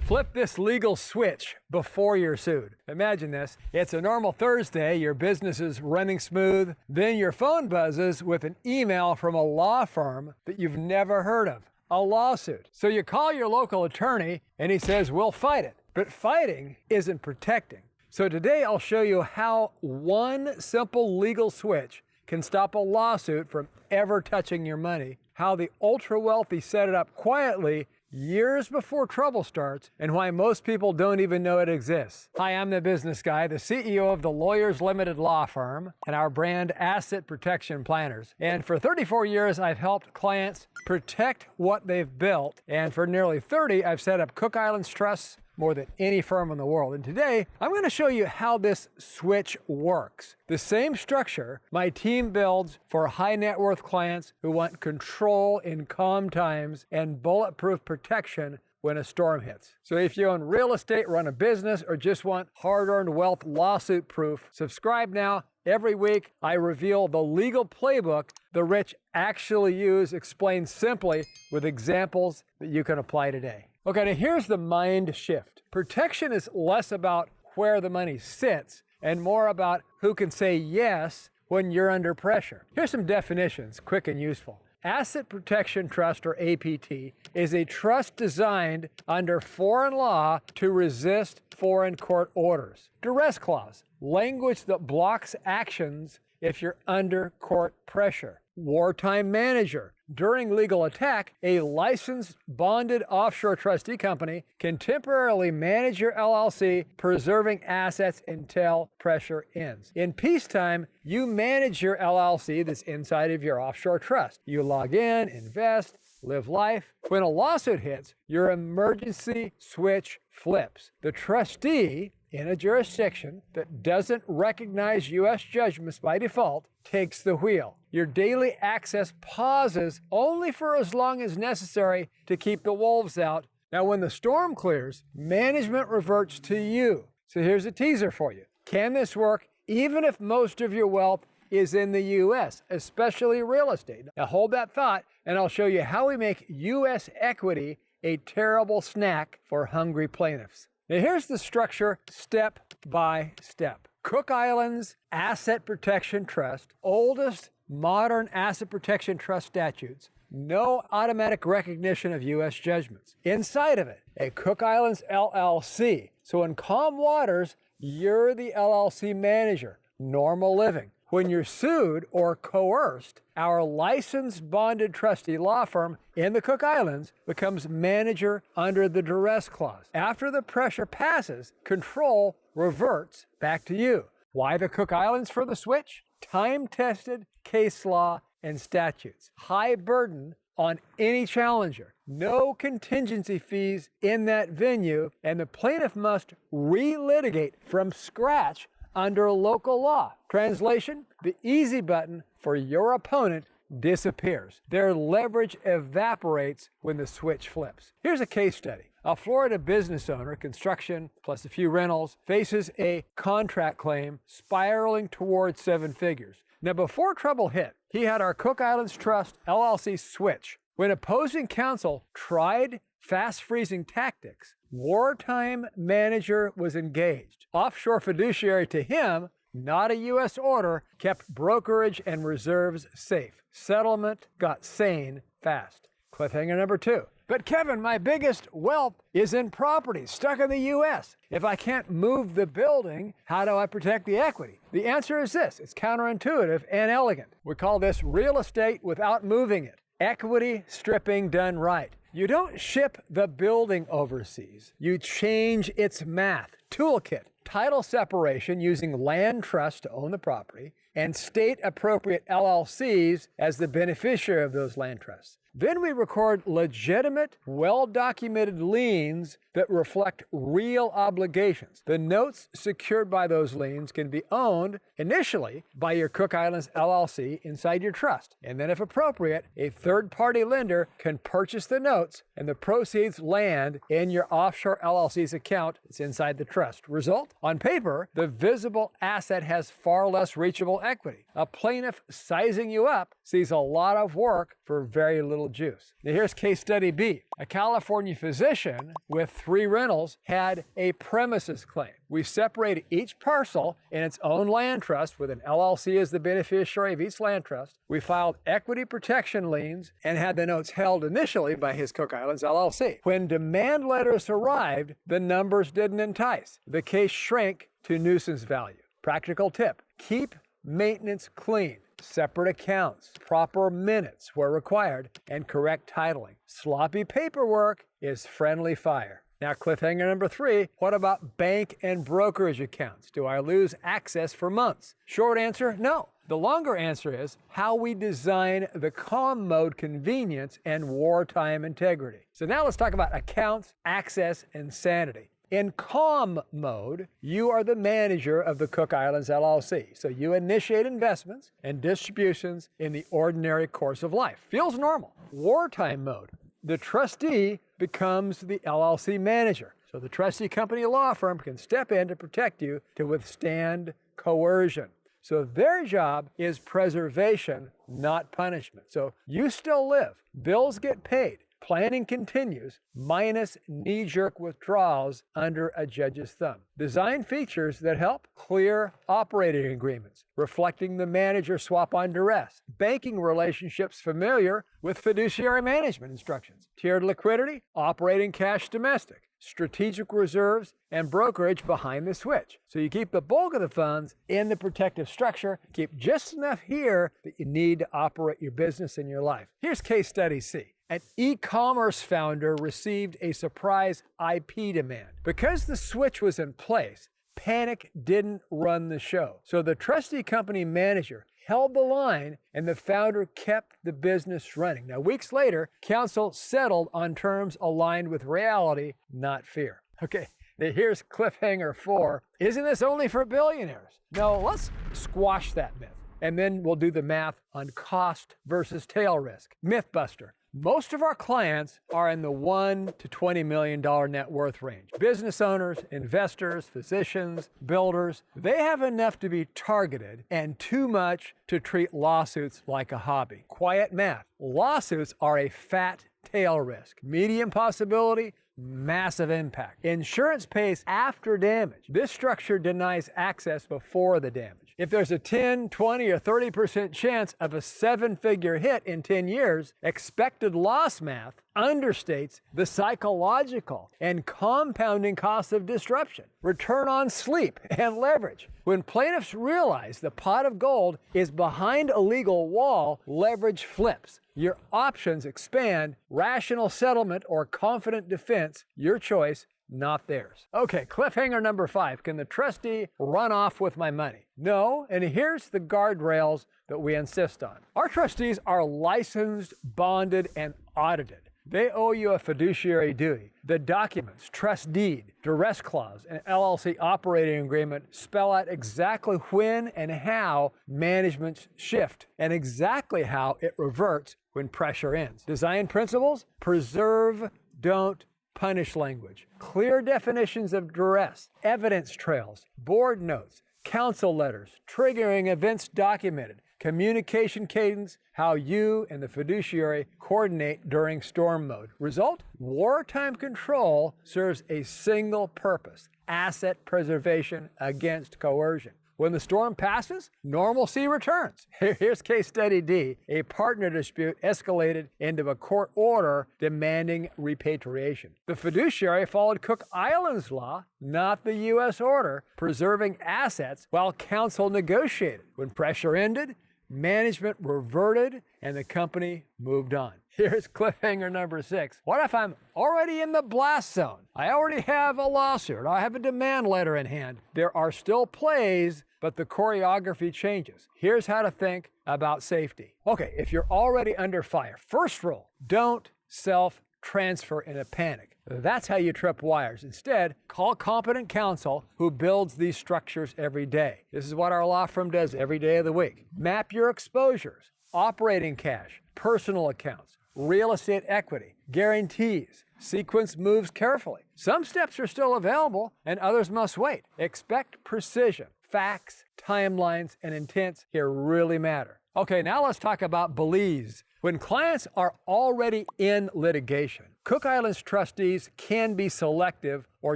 Flip this legal switch before you're sued. Imagine this. It's a normal Thursday, your business is running smooth, then your phone buzzes with an email from a law firm that you've never heard of, a lawsuit. So you call your local attorney and he says, we'll fight it. But fighting isn't protecting. So today I'll show you how one simple legal switch can stop a lawsuit from ever touching your money, how the ultra-wealthy set it up quietly years before trouble starts, and why most people don't even know it exists. Hi, I'm the business guy, the CEO of the Lawyers Limited Law Firm and our brand Asset Protection Planners. And for 34 years, I've helped clients protect what they've built. And for nearly 30, I've set up Cook Islands Trusts more than any firm in the world. And today, I'm going to show you how this switch works. The same structure my team builds for high net worth clients who want control in calm times and bulletproof protection when a storm hits. So if you own real estate, run a business, or just want hard-earned wealth lawsuit proof, subscribe now. Every week, I reveal the legal playbook the rich actually use, explained simply with examples that you can apply today. Okay, now here's the mind shift. Protection is less about where the money sits and more about who can say yes when you're under pressure. Here's some definitions, quick and useful. Asset Protection Trust, or APT, is a trust designed under foreign law to resist foreign court orders. Duress clause, language that blocks actions if you're under court pressure. Wartime manager. During legal attack, a licensed bonded offshore trustee company can temporarily manage your LLC, preserving assets until pressure ends. In peacetime, you manage your LLC that's inside of your offshore trust. You log in, invest, live life. When a lawsuit hits, your emergency switch flips. The trustee in a jurisdiction that doesn't recognize U.S. judgments by default takes the wheel. Your daily access pauses only for as long as necessary to keep the wolves out. Now, when the storm clears, management reverts to you. So here's a teaser for you. Can this work even if most of your wealth is in the U.S., especially real estate? Now hold that thought, and I'll show you how we make U.S. equity a terrible snack for hungry plaintiffs. Now here's the structure step by step. Cook Islands Asset Protection Trust, oldest modern asset protection trust statutes, no automatic recognition of U.S. judgments. Inside of it, a Cook Islands LLC. So in calm waters, you're the LLC manager, normal living. When you're sued or coerced, our licensed bonded trustee law firm in the Cook Islands becomes manager under the duress clause. After the pressure passes, control reverts back to you. Why the Cook Islands for the switch? Time-tested case law and statutes. High burden on any challenger. No contingency fees in that venue, and the plaintiff must relitigate from scratch under local law. Translation, the easy button for your opponent disappears. Their leverage evaporates when the switch flips. Here's a case study. A Florida business owner, construction plus a few rentals, faces a contract claim spiraling towards 7 figures. Now, before trouble hit, he had our Cook Islands Trust LLC switch. When opposing counsel tried fast freezing tactics, wartime manager was engaged. Offshore fiduciary to him, not a U.S. order, kept brokerage and reserves safe. Settlement got sane fast. Cliffhanger number 2. But Kevin, my biggest wealth is in property stuck in the U.S. If I can't move the building, how do I protect the equity? The answer is this. It's counterintuitive and elegant. We call this real estate without moving it. Equity stripping done right. You don't ship the building overseas. You change its math. Toolkit. Title separation using land trust to own the property and state-appropriate LLCs as the beneficiary of those land trusts. Then we record legitimate, well-documented liens that reflect real obligations. The notes secured by those liens can be owned initially by your Cook Islands LLC inside your trust. And then if appropriate, a third-party lender can purchase the notes and the proceeds land in your offshore LLC's account. It's inside the trust. Result? On paper, the visible asset has far less reachable equity. A plaintiff sizing you up sees a lot of work for very little juice. Now here's case study B. A California physician with 3 rentals had a premises claim. We separated each parcel in its own land trust with an LLC as the beneficiary of each land trust. We filed equity protection liens and had the notes held initially by his Cook Islands LLC. When demand letters arrived, the numbers didn't entice. The case shrank to nuisance value. Practical tip: keep maintenance clean. Separate accounts, proper minutes where required, and correct titling. Sloppy paperwork is friendly fire. Now, cliffhanger number 3, what about bank and brokerage accounts? Do I lose access for months? Short answer, no. The longer answer is how we design the calm mode convenience and wartime integrity. So now let's talk about accounts, access, and sanity. In calm mode, you are the manager of the Cook Islands LLC, so you initiate investments and distributions in the ordinary course of life. Feels normal. Wartime mode, the trustee becomes the LLC manager, so the trustee company law firm can step in to protect you to withstand coercion. So their job is preservation, not punishment. So you still live, bills get paid, planning continues, minus knee-jerk withdrawals under a judge's thumb. Design features that help: clear operating agreements, reflecting the manager swap on duress, banking relationships familiar with fiduciary management instructions, tiered liquidity, operating cash domestic, strategic reserves, and brokerage behind the switch. So you keep the bulk of the funds in the protective structure, keep just enough here that you need to operate your business and your life. Here's case study C. An e-commerce founder received a surprise IP demand. Because the switch was in place, panic didn't run the show. So the trustee company manager held the line and the founder kept the business running. Now, weeks later, counsel settled on terms aligned with reality, not fear. Okay, now here's cliffhanger 4. Isn't this only for billionaires? No, let's squash that myth. And then we'll do the math on cost versus tail risk. Mythbuster. Most of our clients are in the $1 to $20 million net worth range. Business owners, investors, physicians, builders, they have enough to be targeted and too much to treat lawsuits like a hobby. Quiet math. Lawsuits are a fat tail risk. Medium possibility, massive impact. Insurance pays after damage. This structure denies access before the damage. If there's a 10, 20, or 30% chance of a 7-figure hit in 10 years, expected loss math understates the psychological and compounding costs of disruption, return on sleep, and leverage. When plaintiffs realize the pot of gold is behind a legal wall, leverage flips. Your options expand, rational settlement or confident defense, your choice, not theirs. Okay, cliffhanger number 5. Can the trustee run off with my money? No, and here's the guardrails that we insist on. Our trustees are licensed, bonded, and audited. They owe you a fiduciary duty. The documents, trust deed, duress clause, and LLC operating agreement spell out exactly when and how managements shift and exactly how it reverts when pressure ends. Design principles: preserve, don't punish language, clear definitions of duress, evidence trails, board notes, counsel letters, triggering events documented, communication cadence, how you and the fiduciary coordinate during storm mode. Result: wartime control serves a single purpose: asset preservation against coercion. When the storm passes, normalcy returns. Here's case study D. A partner dispute escalated into a court order demanding repatriation. The fiduciary followed Cook Islands law, not the U.S. order, preserving assets while counsel negotiated. When pressure ended, management reverted and the company moved on. Here's cliffhanger number 6. What if I'm already in the blast zone? I already have a lawsuit. I have a demand letter in hand. There are still plays, but the choreography changes. Here's how to think about safety. Okay, if you're already under fire, first rule: don't self-transfer in a panic. That's how you trip wires. Instead, call competent counsel who builds these structures every day. This is what our law firm does every day of the week. Map your exposures: operating cash, personal accounts, real estate equity, guarantees. Sequence moves carefully. Some steps are still available and others must wait. Expect precision. Facts, timelines, and intents here really matter. Okay, now let's talk about Belize. When clients are already in litigation, Cook Islands trustees can be selective or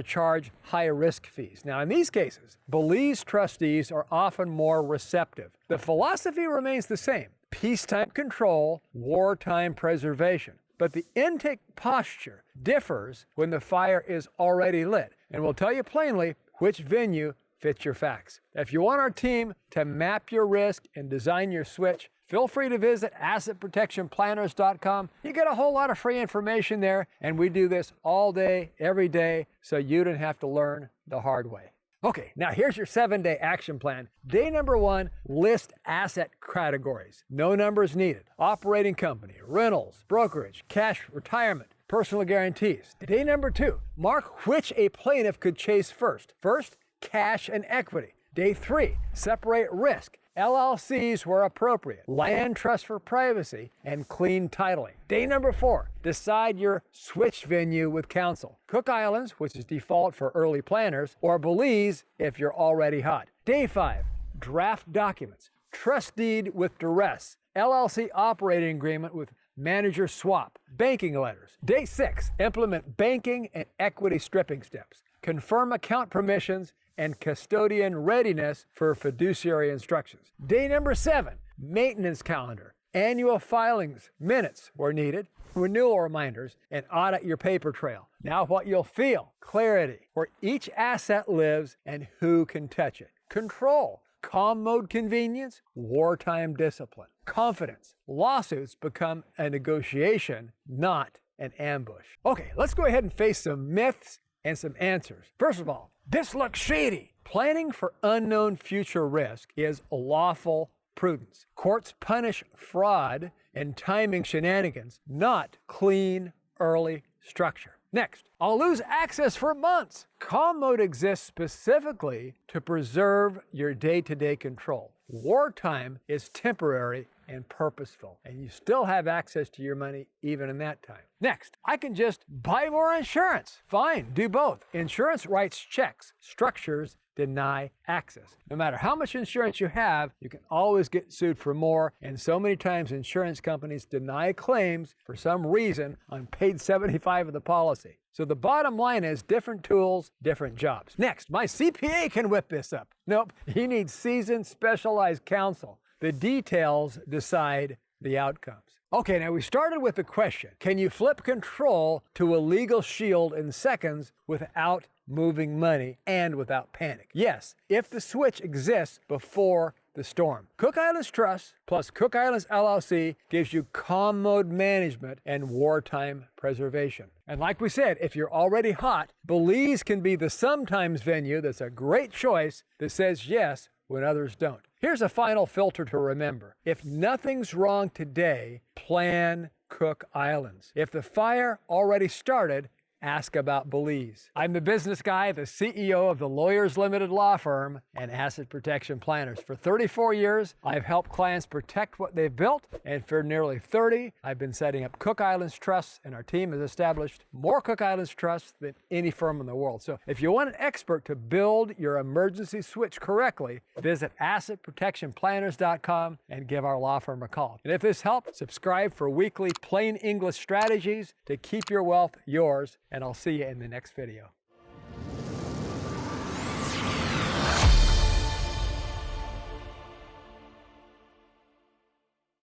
charge high-risk fees. Now, in these cases, Belize trustees are often more receptive. The philosophy remains the same: peacetime control, wartime preservation. But the intake posture differs when the fire is already lit, and we'll tell you plainly which venue fits your facts. If you want our team to map your risk and design your switch, feel free to visit assetprotectionplanners.com. You get a whole lot of free information there, and we do this all day, every day, so you don't have to learn the hard way. Okay, now here's your 7-day action plan. Day number 1, list asset categories. No numbers needed. Operating company, rentals, brokerage, cash, retirement, personal guarantees. Day number 2, mark which a plaintiff could chase first. First, cash and equity. Day 3, separate risk. LLCs where appropriate, land trust for privacy, and clean titling. Day number 4, decide your switch venue with counsel. Cook Islands, which is default for early planners, or Belize if you're already hot. Day 5, draft documents. Trust deed with duress. LLC operating agreement with manager swap. Banking letters. Day 6, implement banking and equity stripping steps. Confirm account permissions and custodian readiness for fiduciary instructions. Day number 7, maintenance calendar. Annual filings, minutes where needed, renewal reminders, and audit your paper trail. Now what you'll feel: clarity, where each asset lives and who can touch it. Control, calm mode convenience, wartime discipline. Confidence, lawsuits become a negotiation, not an ambush. Okay, let's go ahead and face some myths and some answers. First of all, this looks shady. Planning for unknown future risk is lawful prudence. Courts punish fraud and timing shenanigans, not clean, early structure. Next, I'll lose access for months. Calm mode exists specifically to preserve your day-to-day control. Wartime is temporary and purposeful, and you still have access to your money even in that time. Next, I can just buy more insurance. Fine, do both. Insurance writes checks. Structures deny access. No matter how much insurance you have, you can always get sued for more, and so many times insurance companies deny claims for some reason on page 75 of the policy. So the bottom line is different tools, different jobs. Next, my CPA can whip this up. Nope, you need seasoned, specialized counsel. The details decide the outcomes. Okay, now we started with the question: can you flip control to a legal shield in seconds without moving money and without panic? Yes, if the switch exists before the storm. Cook Islands Trust plus Cook Islands LLC gives you calm mode management and wartime preservation. And like we said, if you're already hot, Belize can be the sometimes venue that's a great choice that says yes when others don't. Here's a final filter to remember: if nothing's wrong today, plan Cook Islands. If the fire already started, ask about Belize. I'm the business guy, the CEO of the Lawyers Limited Law Firm and Asset Protection Planners. For 34 years, I've helped clients protect what they've built, and for nearly 30, I've been setting up Cook Islands Trusts, and our team has established more Cook Islands Trusts than any firm in the world. So if you want an expert to build your emergency switch correctly, visit assetprotectionplanners.com and give our law firm a call. And if this helped, subscribe for weekly plain English strategies to keep your wealth yours, and I'll see you in the next video.